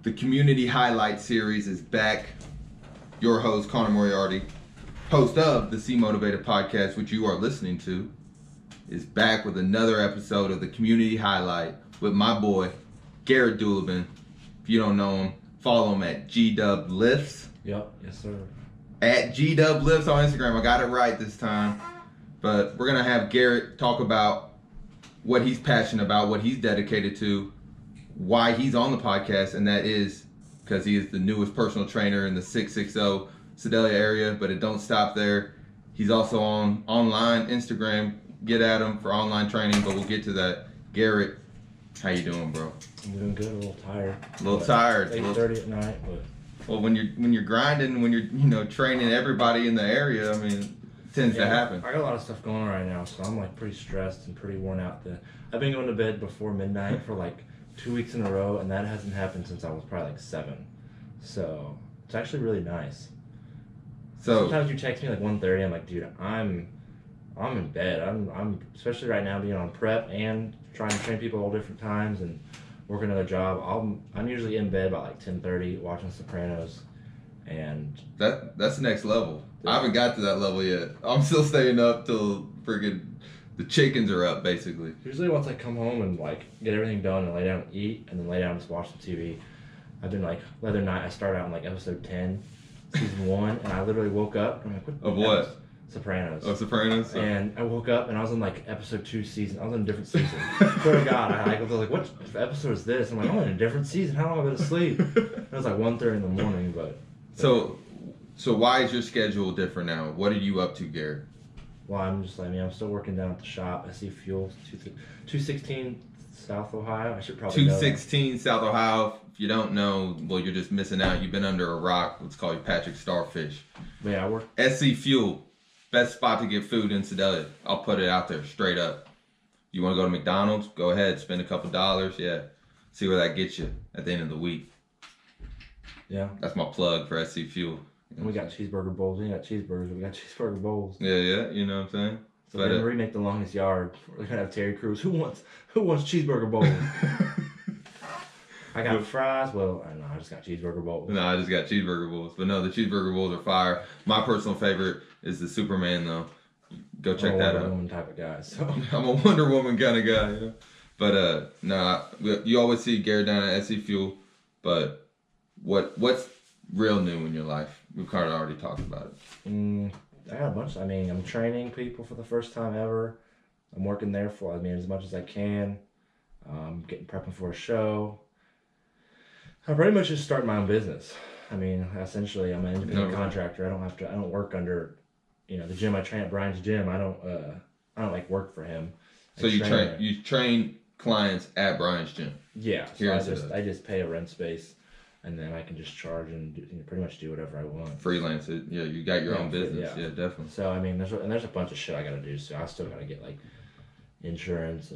The community highlight series is back. Your host, Connor Moriarty, host of the C Motivated podcast, which you are listening to, is back with another episode of the community highlight with my boy, Garrett Dulaban. If you don't know him, follow him at GWLifts. Yep, yes sir. At GWLifts on Instagram. I got it right this time. But we're going to have Garrett talk about what he's passionate about, what he's dedicated to, why he's on the podcast, and that is because he is the newest personal trainer in the 660 Sedalia area, but it don't stop there. He's also on online, Instagram. Get at him for online training, but we'll get to that. Garrett, how you doing, bro? I'm doing good, a little tired. A little tired. 8:30 at night, but... Well, when you're grinding, when you're training everybody in the area, I mean, it tends to happen. I got a lot of stuff going on right now, so I'm like pretty stressed and pretty worn out. I've been going to bed before midnight for like 2 weeks in a row, and that hasn't happened since I was probably like 7. So it's actually really nice. So sometimes you text me like 1:30, I'm like, dude, I'm in bed. I'm especially right now being on prep and trying to train people all different times and work another job. I'm usually in bed by like 10:30 watching Sopranos, and that's the next level. I haven't got to that level yet. I'm still staying up till friggin' the chickens are up, basically. Usually once I come home and like get everything done and lay down and eat and then lay down and just watch the TV. I've been like, the other night I started out in like episode 10, season 1, and I literally woke up and I'm like, what? Sopranos. Oh, Sopranos? And I woke up and I was in like episode 2 season. I was in a different season. Swear to God, I was like, what episode is this? I'm like, I'm in a different season. How long have I been asleep? It was like 1:30 in the morning, but... So why is your schedule different now? What are you up to, Garrett? Well, I'm still working down at the shop. SC Fuel, 216 South Ohio. I should probably 216 South Ohio. If you don't know, well, you're just missing out. You've been under a rock. Let's call you Patrick Starfish. But yeah, I work. SC Fuel, best spot to get food in Sedalia. I'll put it out there straight up. You want to go to McDonald's? Go ahead, spend a couple dollars. Yeah, see where that gets you at the end of the week. Yeah, that's my plug for SC Fuel. We got cheeseburger bowls. We got cheeseburgers. We got cheeseburger bowls. Yeah. You know what I'm saying? So we're gonna remake The Longest Yard. We're gonna have Terry Crews. Who wants cheeseburger bowls? I got fries. Well, I just got cheeseburger bowls. No, I just got cheeseburger bowls. But no, the cheeseburger bowls are fire. My personal favorite is the Superman, though. Go check that out. I'm a Wonder Woman type of guy. So I'm a Wonder Woman kind of guy. Yeah. But you always see Garrett down at SC Fuel. But what's real new in your life? We've kind of already talked about it. I got a bunch. I'm training people for the first time ever. I'm working there for, as much as I can. Getting prepping for a show. I pretty much just started my own business. Essentially, I'm an independent contractor. I don't work under, the gym I train at Brian's gym. I don't like work for him. So you train clients at Brian's gym? Yeah. So I just pay a rent space. And then I can just charge and pretty much do whatever I want. Freelance it. Yeah, you got your own business. Yeah, definitely. So, there's a bunch of shit I got to do. So I still got to get, like, insurance,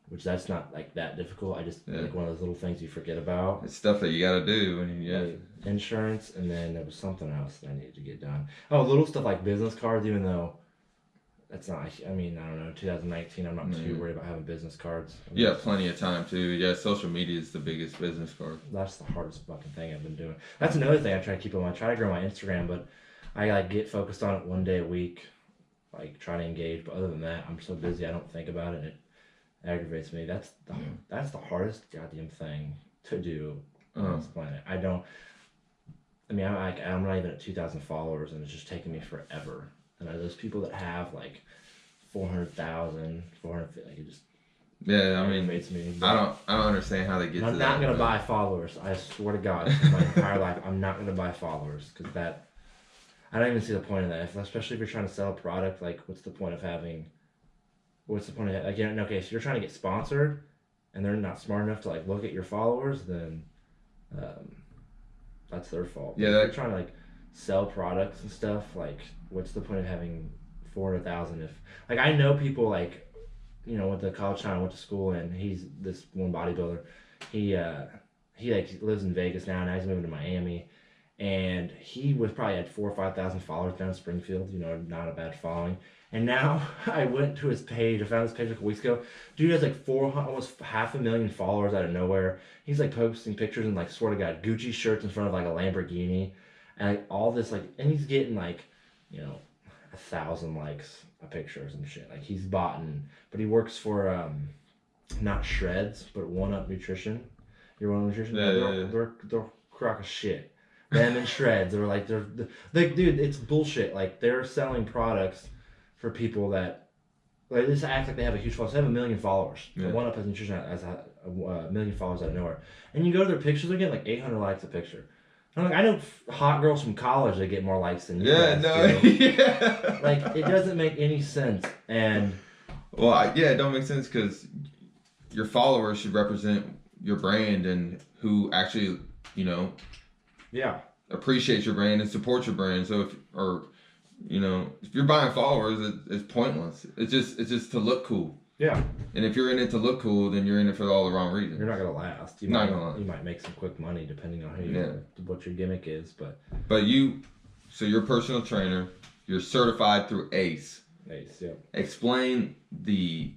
which that's not, like, that difficult. I just, like, one of those little things you forget about. It's stuff that you got to do. Like, insurance, and then there was something else that I needed to get done. Oh, little stuff like business cards, even though that's not, I don't know, 2019, I'm not too worried about having business cards. Yeah, plenty of time too. Yeah, social media is the biggest business card. That's the hardest fucking thing I've been doing. That's another thing I try to keep on. I try to grow my Instagram, but I like get focused on it one day a week, like trying to engage. But other than that, I'm so busy I don't think about it. And it aggravates me. That's the hardest goddamn thing to do on this planet. I'm not even at 2,000 followers, and it's just taking me forever. And those people that have like 400,000, 450, like it just aggravates me. I don't understand how they get to that. I'm not gonna buy followers. I swear to God, my entire life, I'm not gonna buy followers because I don't even see the point of that. Especially if you're trying to sell a product, like what's the point of okay, so you're trying to get sponsored, and they're not smart enough to like look at your followers, then that's their fault. Yeah, if you're trying to like sell products and stuff, like what's the point of having 400,000 if like I know people like went to college town, went to school, and he's this one bodybuilder. He like lives in Vegas now, and he's moving to Miami, and he was probably had 4 or 5,000 followers down in Springfield. You know, not a bad following. And now I went to his page. I found his page like a week ago. Dude has like almost 500,000 followers out of nowhere. He's like posting pictures and like sort of got Gucci shirts in front of like a Lamborghini, and like all this like, and he's getting like, you know, 1,000 likes a pictures and shit. Like he's bought, but he works for not Shreds, but One Up Nutrition. You're One Up Nutrition. Yeah. They're crock of shit. Them and Shreds. They're like dude, it's bullshit. Like they're selling products for people that like they just act like they have a huge following. They have 1 million followers. Yeah. One Up has Nutrition has a 1 million followers out of nowhere. And you go to their pictures, they're getting like 800 likes a picture. I'm like, I know hot girls from college that get more likes than you guys do. Yeah. Like it doesn't make any sense. And well, it don't make sense because your followers should represent your brand and who actually, you know, appreciates your brand and supports your brand. So if you're buying followers, it's pointless. It's just to look cool. Yeah. And if you're in it to look cool, then you're in it for all the wrong reasons. You're not gonna last. You might make some quick money depending on what your gimmick is, but so you're a personal trainer. You're certified through ACE. ACE, yeah. Explain the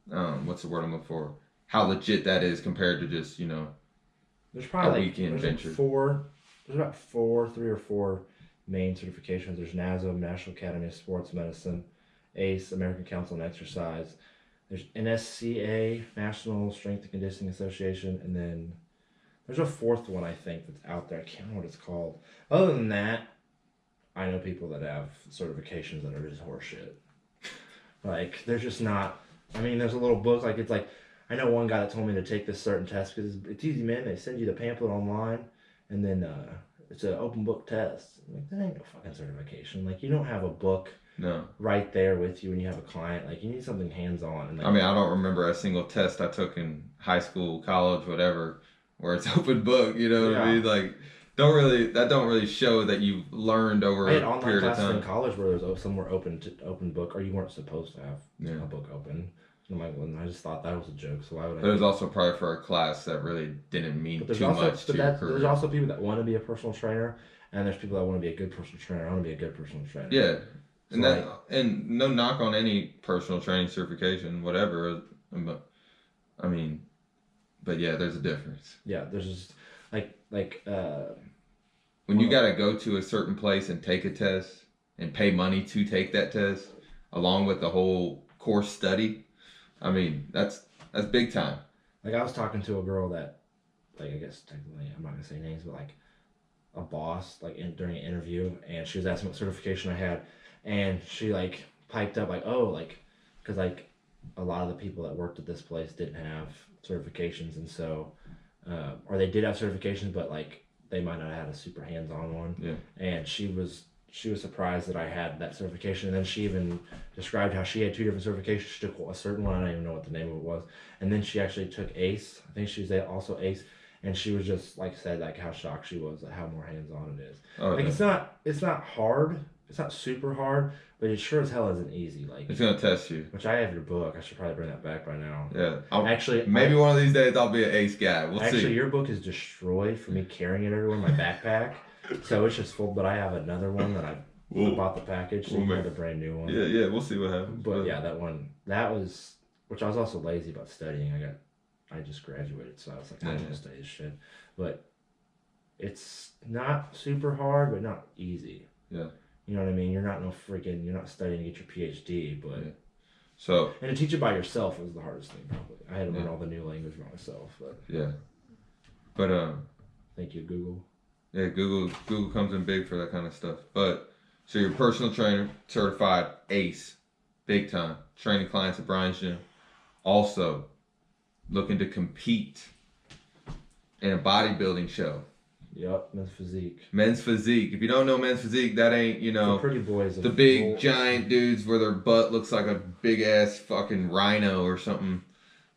what's the word I'm looking for? How legit that is compared to just there's probably a weekend venture. There's about 3 or 4 main certifications. There's NASO, National Academy of Sports Medicine, ACE, American Council on Exercise. There's NSCA, National Strength and Conditioning Association, and then there's a 4th one I think that's out there. I can't remember what it's called. Other than that, I know people that have certifications that are just horseshit. Like there's just not. I mean, there's a little book like it's like. I know one guy that told me to take this certain test because it's easy, man. They send you the pamphlet online, and then it's an open book test. I'm like, that ain't no fucking certification. Like, you don't have a book right there with you when you have a client. Like, you need something hands-on. And like, I mean, I don't remember a single test I took in high school, college, whatever, where it's open book. You know what I mean? Like, don't really show that you've learned over a period of time. I had online classes in college where there was some were open book, or you weren't supposed to have a book open. I just thought that was a joke, so why would I? There's also probably for a class that really didn't mean too much to your career. There's also people that want to be a personal trainer, and there's people that want to be a good personal trainer. I want to be a good personal trainer. Yeah, and no knock on any personal training certification, whatever. But there's a difference. Yeah, there's just when you got to go to a certain place and take a test and pay money to take that test, along with the whole course study. I mean, that's big time. Like, I was talking to a girl that, like, I guess technically, I'm not going to say names, but, like, a boss, like, during an interview, and she was asking what certification I had, and she, like, piped up, like, oh, like, because, like, a lot of the people that worked at this place didn't have certifications, and so, or they did have certifications, but, like, they might not have had a super hands-on one. Yeah. And she was surprised that I had that certification, and then she even described how she had 2 different certifications. She took a certain one, I don't even know what the name of it was, and then she actually took ACE. I think she was also ACE, and she was just said how shocked she was at how more hands-on it is. It's not hard, it's not super hard, but it sure as hell isn't easy. Like, it's gonna test you. Which I have your book. I should probably bring that back by now. Yeah, maybe one of these days I'll be an ACE guy. We'll see. Actually, your book is destroyed for me carrying it everywhere in my backpack. So it's just full, but I have another one that I bought the package, so you have a brand new one. Yeah, we'll see what happens. But yeah, that was, which I was also lazy about studying. I just graduated, so I was like, I'm gonna study this shit. But it's not super hard, but not easy. Yeah. You know what I mean? You're not studying to get your PhD, but. Yeah. So. And to teach it by yourself was the hardest thing, probably. I had to learn all the new language by myself, but. Yeah. But Thank you, Google. Yeah, Google comes in big for that kind of stuff. But so you're a personal trainer, certified ACE, big time, training clients at Brian's gym. Also, looking to compete in a bodybuilding show. Yep, men's physique. Men's physique. If you don't know men's physique, that ain't the pretty boys. The big giant dudes where their butt looks like a big ass fucking rhino or something.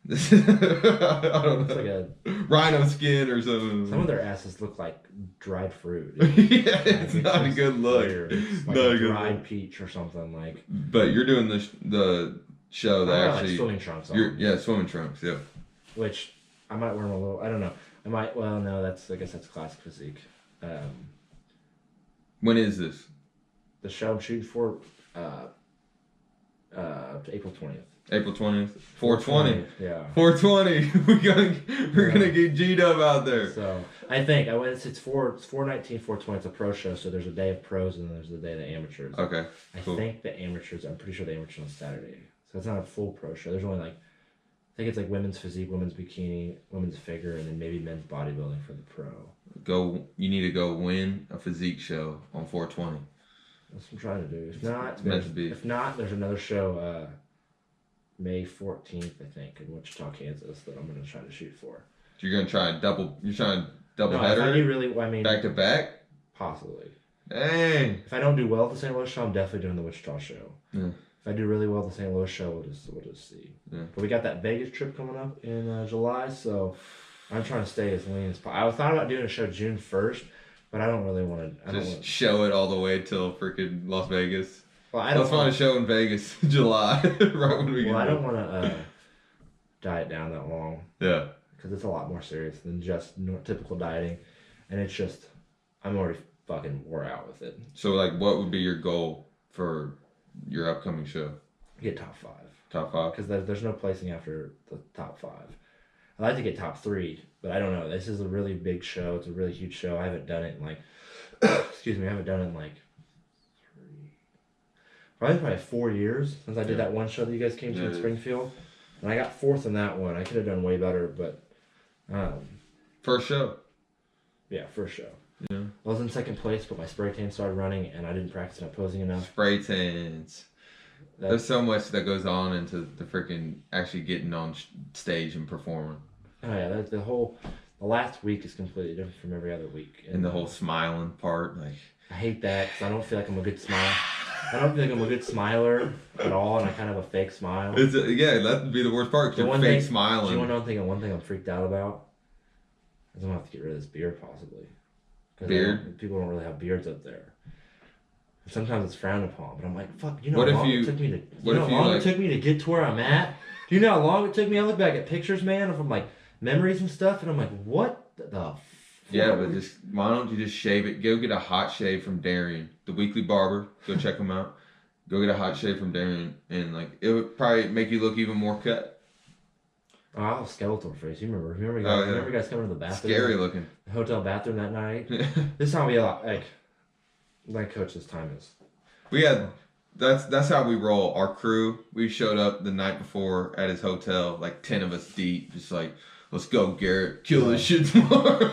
I don't know. Like a rhino skin or something. Some of their asses look like dried fruit. Yeah, it's not a good look. It's like a dried peach or something like. But you're doing the show that actually like swimming trunks on. Swimming trunks. Yeah. Which I might wear them a little. I don't know. I guess that's classic physique. When is this? The show I'm shooting for, April 20th. April 20th. 420. Yeah. 420. We're gonna get G-Dub out there. So I think it's 419, 420. It's a pro show, so there's a day of pros and then there's the day of the amateurs. Okay. Cool. I think the amateurs. I'm pretty sure the amateurs on Saturday. So it's not a full pro show. There's only like, I think it's like women's physique, women's bikini, women's figure, and then maybe men's bodybuilding for the pro. You need to go win a physique show on 420. That's what I'm trying to do. If not, there's another show, May 14th, I think, in Wichita, Kansas, that I'm going to try to shoot for. So you're trying double No, header? if I do really, I mean, back to back? Possibly. Dang. If I don't do well at the St. Louis show, I'm definitely doing the Wichita show. Yeah. If I do really well at the St. Louis show, we'll just see. Yeah. But we got that Vegas trip coming up in July, so I'm trying to stay as lean as possible. I thought about doing a show June 1st, but I don't really want to. Just show it all the way till freaking Las Vegas. Well, Let's find a show in Vegas in July, right when we get. Well, I don't want to diet down that long. Yeah. Because it's a lot more serious than just typical dieting, and it's just I'm already fucking wore out with it. So, like, what would be your goal for your upcoming show? Get top 5. Top 5? Because there's no placing after the top 5. I'd like to get top 3, but I don't know. This is a really big show. It's a really huge show. I haven't done it in like, excuse me, I haven't done it in like probably 4 years since I did that one show that you guys came to in Springfield. And I got 4th in that one. I could have done way better, but first show. Yeah, first show. Yeah. I was in 2nd place, but my spray tan started running, and I didn't practice enough posing enough. Spray tans. There's so much that goes on into the freaking actually getting on stage and performing. Oh yeah, the last week is completely different from every other week. And the whole smiling part, like. I hate that because I don't feel like I'm a good smile. I don't feel like I'm a good smiler at all, and I kind of have a fake smile. That'd be the worst part, because you're fake smiling. Do you want to know one thing I'm freaked out about? Is I'm going to have to get rid of this beard, possibly. Beard? People don't really have beards up there. And sometimes it's frowned upon, but I'm like, fuck, you know how long it took me to get to where I'm at? Do you know how long it took me? I look back at pictures, man, from like memories and stuff, and I'm like, what the Yeah, but why don't you just shave it? Go get a hot shave from Darian, the weekly barber. Go check him out. Go get a hot shave from Darian, and like it would probably make you look even more cut. Oh, I have a skeletal face. Remember you guys coming to the bathroom? Scary looking. The hotel bathroom that night. This time we had like my coach this time is. We had that's how we roll. Our crew. We showed up the night before at his hotel, like 10 of us deep, just like. Let's go, Garrett. Kill this shit tomorrow.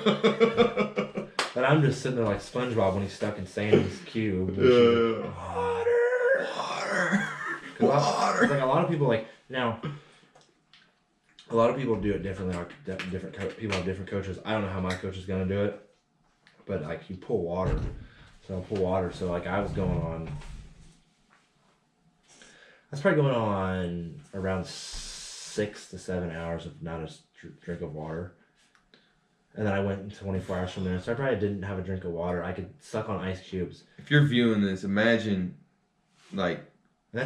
But I'm just sitting there like SpongeBob when he's stuck in Sandy's cube. Water. It's like a lot of people a lot of people do it differently. People have different coaches. I don't know how my coach is gonna do it, but like you pull water. So like I was going on. That's probably going on around 6 to 7 hours of not a drink of water. And then I went 24 hours from there. So I probably didn't have a drink of water. I could suck on ice cubes. If you're viewing this, imagine like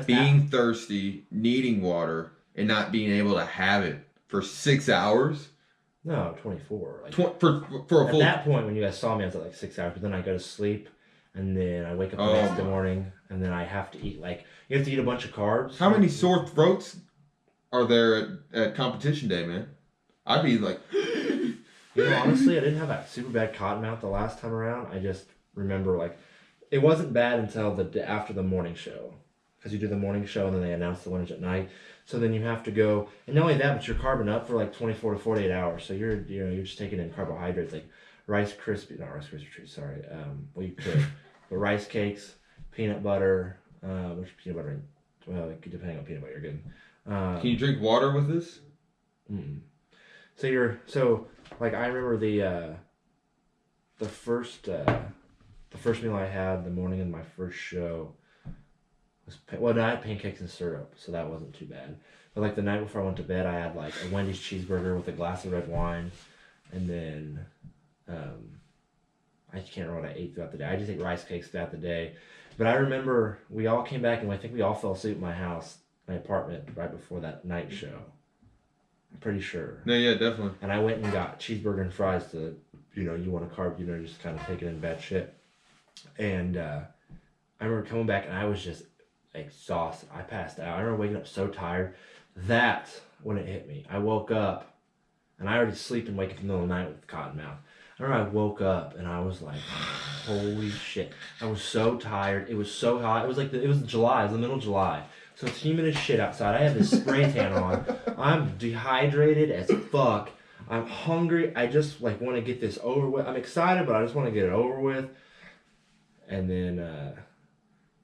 being thirsty, needing water, and not being able to have it for 6 hours. No, 24. Like, for a full. At that point, when you guys saw me, I was at like 6 hours. But then I go to sleep, and then I wake up the next morning, and then I have to eat you have to eat a bunch of carbs. How many sore throats are there at competition day, man? I'd be like. Honestly, I didn't have that super bad cotton mouth the last time around. I just remember it wasn't bad until after the morning show, because you do the morning show and then they announce the winners at night. So then you have to go, and not only that, but you're carbing up for like 24 to 48 hours. So you're just taking in carbohydrates like Rice Krispie treats. Sorry, well you could, but rice cakes, peanut butter, which peanut butter? Well, depending on peanut butter, you're good. Can you drink water with this? Mm-mm. Like I remember the first meal I had the morning of my first show was I had pancakes and syrup, so that wasn't too bad. But like the night before I went to bed, I had like a Wendy's cheeseburger with a glass of red wine, and then I can't remember what I ate throughout the day. I just ate rice cakes throughout the day. But I remember we all came back and I think we all fell asleep at my apartment right before that night show. I'm pretty sure. No, yeah, definitely. And I went and got cheeseburger and fries to you want to carb, just kind of taking in bad shit. And I remember coming back and I was just exhausted. I passed out. I remember waking up so tired. That's when it hit me. I woke up and I already sleep and wake up in the middle of the night with cotton mouth. I remember I woke up and I was like, holy shit. I was so tired. It was so hot. It was it was July. It was the middle of July. So it's humid as shit outside. I have this spray tan on. I'm dehydrated as fuck. I'm hungry. I just want to get this over with. I'm excited, but I just want to get it over with. And then...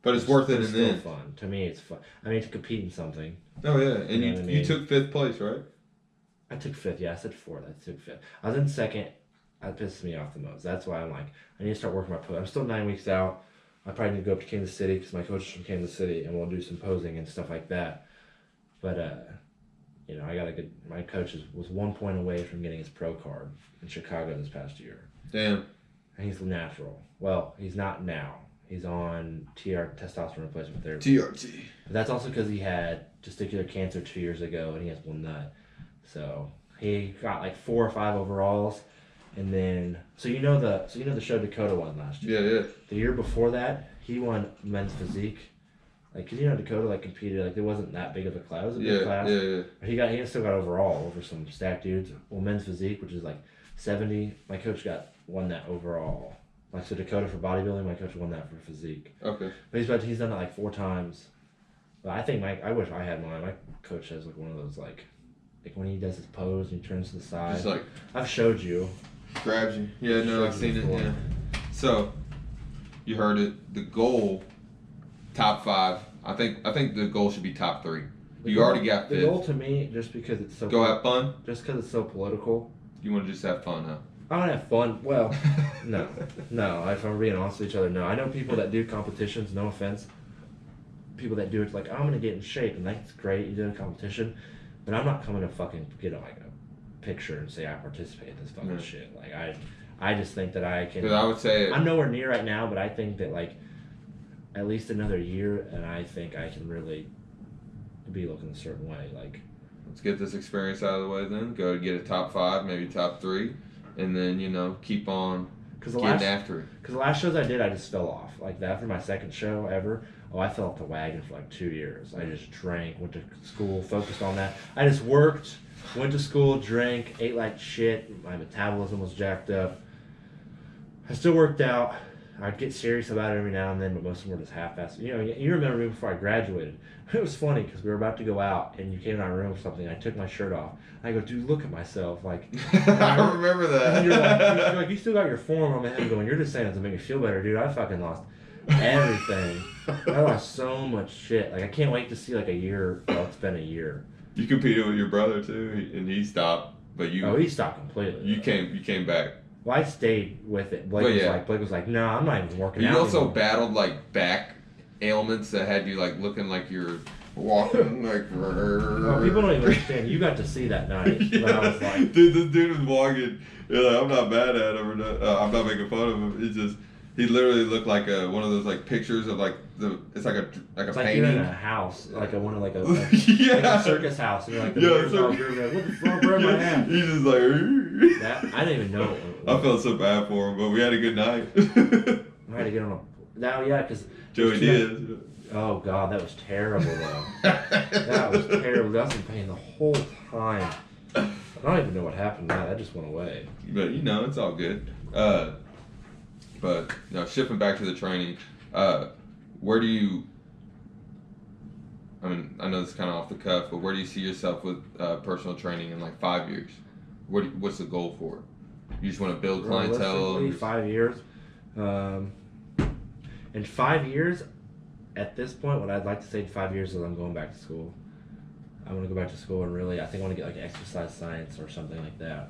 but it's worth it in the end. Fun. To me, it's fun. I mean, to compete in something. Oh, yeah. And you took 5th place, right? I took 5th. Yeah, I said 4th. I took 5th. I was in 2nd. That pisses me off the most. That's why I'm like, I need to start working my pose. I'm still 9 weeks out. I probably need to go up to Kansas City because my coach is from Kansas City, and we'll do some posing and stuff like that. But, I got a good... My coach was 1 point away from getting his pro card in Chicago this past year. Damn. And he's natural. Well, he's not now. He's on testosterone replacement therapy. TRT. But that's also because he had testicular cancer 2 years ago, and he has one nut. So he got 4 or 5 overalls, and then the show Dakota won last year. Yeah. The year before that, he won men's physique. Cause Dakota competed it wasn't that big of a class. It was a big class. Yeah. But he still got overall over some stacked dudes. Well, men's physique, which is 70. My coach won that overall. So Dakota for bodybuilding, my coach won that for physique. Okay. But he's done it 4 times. But I think I wish I had mine. My coach has one of those when he does his pose and he turns to the side. Just I've showed you. Grabs you. Yeah, no, I've seen it. Yeah. So, you heard it. The goal, top 5. I think the goal should be top 3. You already got 5th. The goal to me, just because it's so... Go have fun? Just because it's so political. You want to just have fun, huh? I want to have fun. Well, no. If I'm being honest with each other, no. I know people that do competitions, no offense. People that do it I'm going to get in shape, and that's great. You did a competition. But I'm not coming to fucking get a picture and say I participate in this fucking shit. I just think that I can... I would say... I'm nowhere near right now, but I think that at least another year, and I think I can really be looking a certain way. Let's get this experience out of the way then. Go get a top 5, maybe top 3, and then, keep on getting after it. Because the last shows I did, I just fell off. After my 2nd show ever, I fell off the wagon for 2 years. I just drank, went to school, focused on that. I just worked, went to school, drank, ate like shit. My metabolism was jacked up. I still worked out. I'd get serious about it every now and then, but most of them were just half-assed. You remember me before I graduated. It was funny because we were about to go out, and you came in our room or something, and I took my shirt off. I go, dude, look at myself. I remember that. And you're you still got your form on my head going, you're just saying it to make me feel better, dude. I fucking lost everything. I lost so much shit. I can't wait to see a year. Well, it's been a year. You competed with your brother, too, and he stopped, but you... Oh, he stopped completely. You came back. Well, I stayed with it. Blake was like, no, I'm not even working out. You also anymore. battled back ailments that had you looking like you're walking Oh, people don't even understand. You got to see that night. Yeah. But I was like, dude, this dude was walking. I'm not mad at him. I'm not making fun of him. It's just he literally looked like one of those pictures of it's like a painting. You're in a house, a yeah. a circus house, and you're like, yeah, what the fuck, where am I at? He's just like. I didn't even know. I felt so bad for him, but we had a good night. I had to get on a... Now, yeah, because... Joey did. Oh, God, that was terrible, though. That was terrible. I was in pain the whole time. I don't even know what happened now. That just went away. But, it's all good. But, shifting back to the training, where do you... I mean, I know this is kind of off the cuff, but where do you see yourself with personal training in 5 years? What's the goal for it? You just want to build clientele? 5 years. In 5 years, at this point, what I'd like to say in 5 years is I'm going back to school. I want to go back to school and really, I think I want to get exercise science or something like that.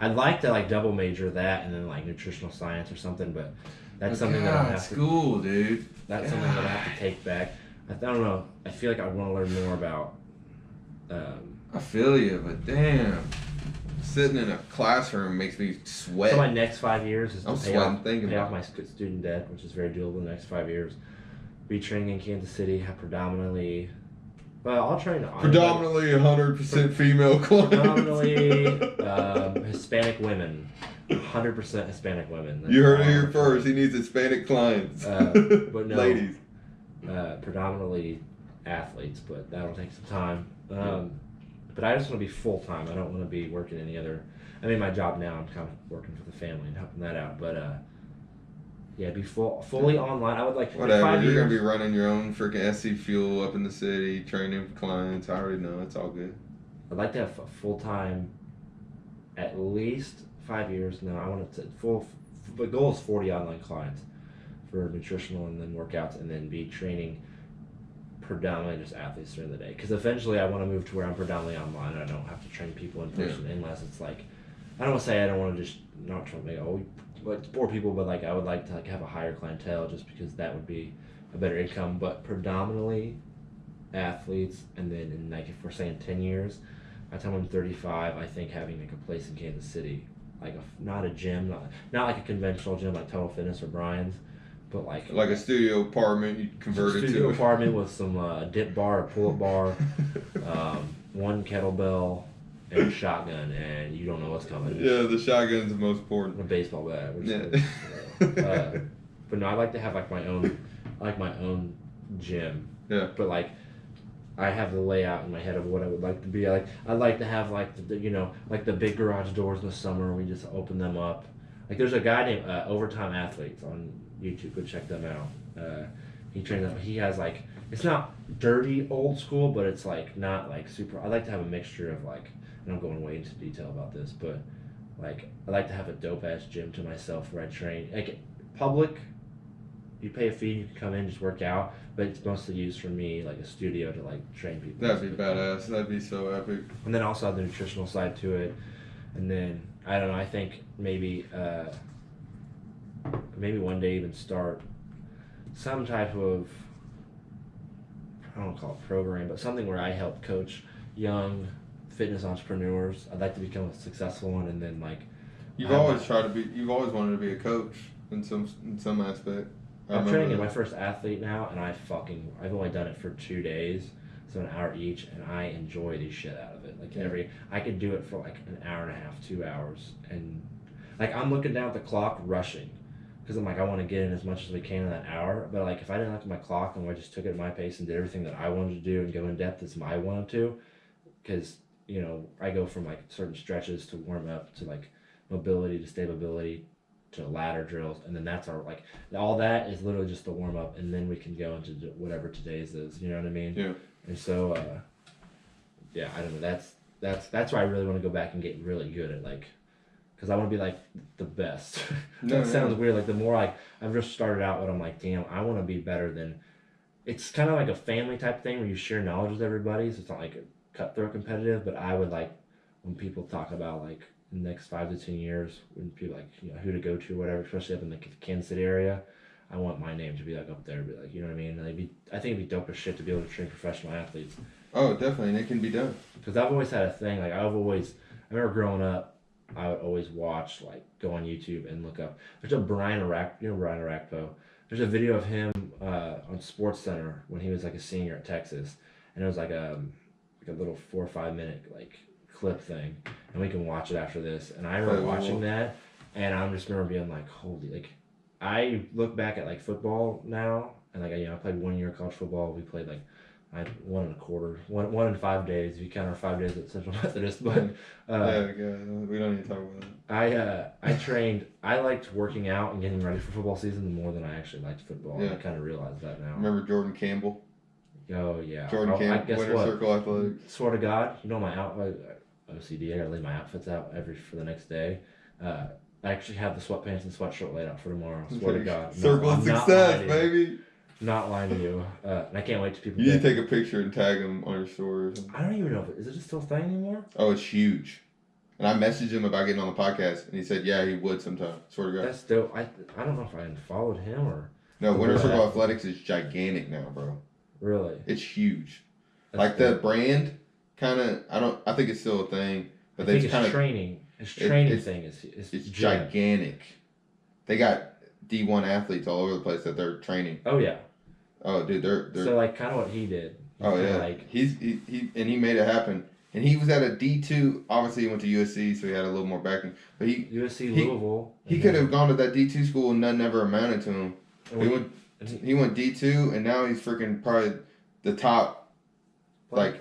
I'd like to double major that and then nutritional science or something, but that's something that I have to... School, dude. That's something that I have to take back. I don't know. I feel like I want to learn more about... I feel you, but damn. Sitting in a classroom makes me sweat. So my next 5 years is to pay off my it. student debt, which is very doable in the next 5 years. Be training in Kansas City, have predominantly... Well, I'll train... Predominantly 100% female clients. Predominantly Hispanic women. 100% Hispanic women. That's You heard it all here I'm first. He needs Hispanic clients. But no, ladies. Predominantly athletes, but that'll take some time. But I just want to be full time. I don't want to be working any other. I mean, my job now, I'm kind of working for the family and helping that out. But yeah, be fully online. I would like whatever. 5 You're years. gonna be running your own freaking SC Fuel up in the city, training clients. I already know it's all good. I'd like to have full time, at least 5 years. No, I want to full. The goal is 40 online clients for nutritional and then workouts, and then be training predominantly just athletes during the day. Because eventually I want to move to where I'm predominantly online and I don't have to train people in person unless it's like, I don't want to say I don't want to just not try to make like bore people, but like I would like to like have a higher clientele just because that would be a better income. But predominantly athletes, and then in like if we're saying 10 years, by the time I'm 35, I think having like a place in Kansas City, like not a gym, not like a conventional gym like Total Fitness or Brian's, but like a studio apartment you converted to. Studio apartment with some dip bar, a pull-up bar, one kettlebell, and a shotgun, and you don't know what's coming. Yeah, the shotgun's the most important. A baseball bat. Yeah. But no, I like to have like my own gym. Yeah. But like, I have the layout in my head of what I would like to be. I'd like to have like like the big garage doors in the summer. We just open them up. Like there's a guy named Overtime Athletes on YouTube. Go check them out. He trains them. He has like, it's not dirty old school, but it's like not like super. I like to have a mixture of like, and I'm going way into detail about this, but like I like to have a dope ass gym to myself where I train. Like public, you pay a fee, you can come in, just work out, but it's mostly used for me, like a studio to like train people. That'd be badass. That'd be so epic. And then also have the nutritional side to it, and then I don't know. I think maybe one day even start some type of, I don't want to call it program, but something where I help coach young fitness entrepreneurs. I'd like to become a successful one, and then like you've always wanted to be a coach in some aspect. I'm training my first athlete now, and I've only done it for 2 days, so an hour each, and I enjoy the shit out of it. Like I could do it for like an hour and a half, 2 hours, and like I'm looking down at the clock, rushing, because I'm like I want to get in as much as we can in that hour. But like if I didn't look at my clock and I just took it at my pace and did everything that I wanted to do and go in depth as I wanted to, because I go from like certain stretches to warm up to like mobility to stability to ladder drills, and then that's our like all that is literally just the warm up, and then we can go into whatever today's is. You know what I mean? Yeah. And so, yeah, I don't know. That's why I really want to go back and get really good at like, because I want to be like the best. That sounds weird. Like the more I've just started out, but I'm like, damn, I want to be better than. It's kind of like a family type thing where you share knowledge with everybody, so it's not like a cutthroat competitive. But I would like when people talk about like in the next 5 to 10 years, when people like who to go to, whatever, especially up in the Kansas City area, I want my name to be like up there, be like, you know what I mean? I think it'd be dope as shit to be able to train professional athletes. Oh, definitely, and it can be done. Because I've always had a thing, like I remember growing up, I would always watch, like go on YouTube and look up. There's a Brian Arakpo. There's a video of him on Sports Center when he was like a senior at Texas, and it was like a little 4 or 5 minute like clip thing, and we can watch it after this. And I remember watching that, and I just remember being like, holy, like I look back at like football now, and like I played 1 year of college football. We played like I had 1 1/4, one in 5 days. If you count our 5 days at Central Methodist, but we don't need to talk about that. I trained. I liked working out and getting ready for football season more than I actually liked football. Yeah. I kind of realized that now. Remember Jordan Campbell? Oh yeah. Jordan Campbell, Winter Circle Athletics. Swear to God, my OCD. I gotta lay my outfits out for the next day. I actually have the sweatpants and sweatshirt laid out for tomorrow. Swear to God. Circle of success, baby. Not lying to you. And I can't wait to people. You need to take a picture and tag them on your story or something. I don't even know is it still a thing anymore? Oh, it's huge. And I messaged him about getting on the podcast, and he said, yeah, he would sometime. Swear to God. That's dope. I don't know if I unfollowed him or. No, Winter Circle Athletics is gigantic now, bro. Really? It's huge. That's like dope. The brand, kind of. I think it's still a thing, but they kind of training. It's thing is gigantic. They got D1 athletes all over the place that they're training. Oh yeah. Oh dude, they're so like kind of what he did. Oh yeah. Like he made it happen. And he was at a D2. Obviously, he went to USC, so he had a little more backing. But USC, Louisville. He could have gone to that D2 school and none never amounted to him. He went D2, and now he's freaking probably the top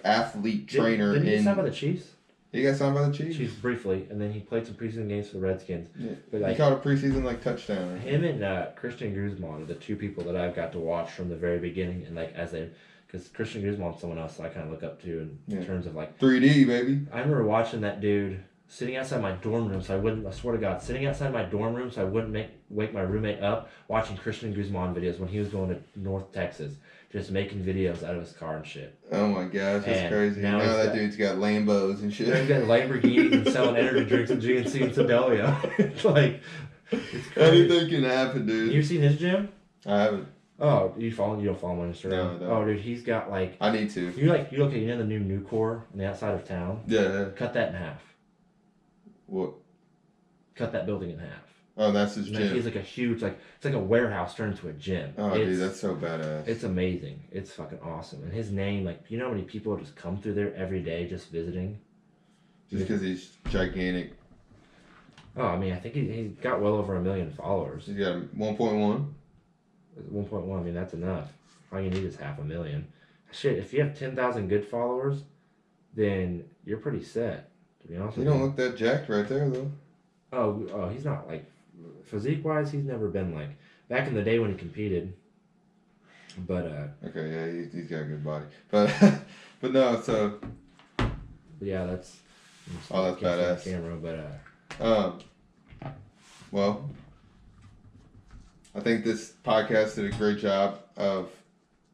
athlete trainer. Didn't he get signed by the Chiefs? He got signed by the Chiefs? Chiefs briefly, and then he played some preseason games for the Redskins. Yeah. But he caught a preseason touchdown. Him and Christian Guzman are the two people that I've got to watch from the very beginning, and because Christian Guzman's someone else that I kind of look up to in terms of 3D, baby. I remember watching that dude sitting outside my dorm room, I swear to God, sitting outside my dorm room so I wouldn't wake my roommate up, watching Christian Guzman videos when he was going to North Texas, just making videos out of his car and shit. Oh my gosh, that's crazy. Now that dude's got Lambos and shit. He's got Lamborghinis and selling energy drinks at GNC in Sedalia. It's crazy. Anything can happen, dude. You seen his gym? I haven't. Oh, you don't follow him on Instagram? No, I don't. Oh, dude, he's got I need to. You know the new Nucor on the outside of town? Yeah. Cut that in half. What? Cut that building in half. Oh, that's his gym. He's a huge, it's like a warehouse turned into a gym. Oh, dude, that's so badass. It's amazing. It's fucking awesome. And his name, you know how many people just come through there every day just visiting? Just because he's gigantic. Oh, I mean, I think he's got well over 1 million followers. He's got 1.1. 1.1, I mean, that's enough. All you need is 500,000. Shit, if you have 10,000 good followers, then you're pretty set, to be honest with you. You don't look that jacked right there, though. Oh, he's not, physique-wise, he's never been, back in the day when he competed. But, okay, yeah, he's got a good body. But, but no, so... But yeah, that's... Oh, that's badass. Camera, but, well... I think this podcast did a great job of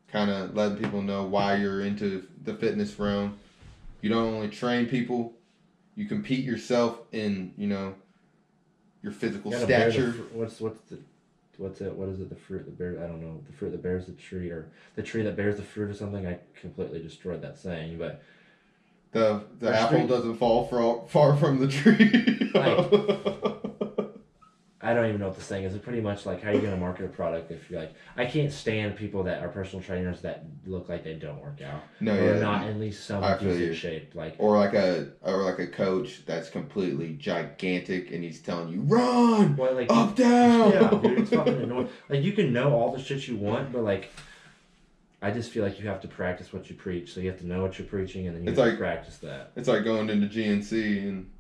kind of letting people know why you're into the fitness realm. You don't only train people, you compete yourself in, your physical stature. What is it? The fruit that bears, I don't know, the fruit that bears the tree, or the tree that bears the fruit or something. I completely destroyed that saying, but the apple doesn't fall far from the tree. I don't even know what the saying is. It's pretty much how are you going to market a product if you're I can't stand people that are personal trainers that look like they don't work out. No, or not at least some decent shape. Or like a coach that's completely gigantic and he's telling you, run! Up, down! Yeah, dude, it's fucking annoying. You can know all the shit you want, but I just feel like you have to practice what you preach. So you have to know what you're preaching and then you have to practice that. It's like going into GNC and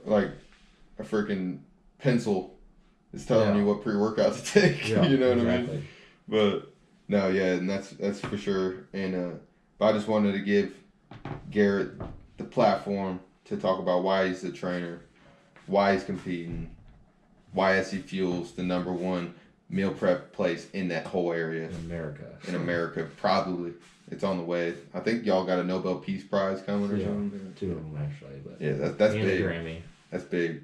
a freaking pencil is telling you what pre-workout to take. Yeah, you know what I mean? But no, yeah, and that's for sure. And but I just wanted to give Garrett the platform to talk about why he's the trainer, why he's competing, why SC Fuel's the #1 meal prep place in that whole area. In America, probably. It's on the way. I think y'all got a Nobel Peace Prize coming or something. 2 of them actually, but yeah, that's big. A Grammy. That's big.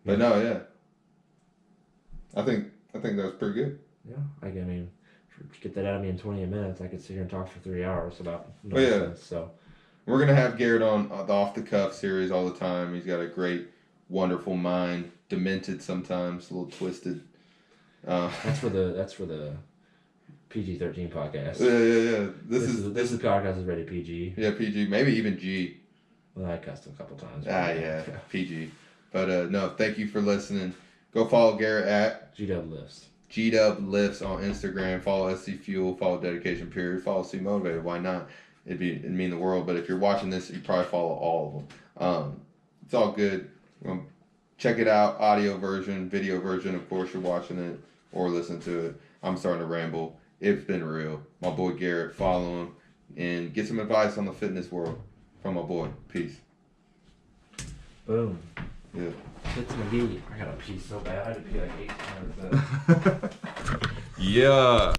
But no, yeah. I think that was pretty good. Yeah, I mean, get that out of me in 20 minutes, I could sit here and talk for 3 hours about nonsense. So we're gonna have Garrett on the Off the Cuff series all the time. He's got a great, wonderful mind, demented sometimes, a little twisted. That's for the PG-13 podcast. Yeah. This podcast is rated PG. Yeah, PG, maybe even G. Well, I cussed a couple times. Yeah, PG. But no, thank you for listening. Go follow Garrett at GW Lifts. GW Lifts on Instagram. Follow SC Fuel. Follow Dedication Period. Follow C Motivated. Why not? It'd mean the world. But if you're watching this, you probably follow all of them. It's all good. Check it out. Audio version, video version. Of course, you're watching it or listening to it. I'm starting to ramble. It's been real. My boy Garrett. Follow him and get some advice on the fitness world from my boy. Peace. Boom. Yeah. Fitz McGee. I gotta pee so bad. I had to pee 8 times. Yeah.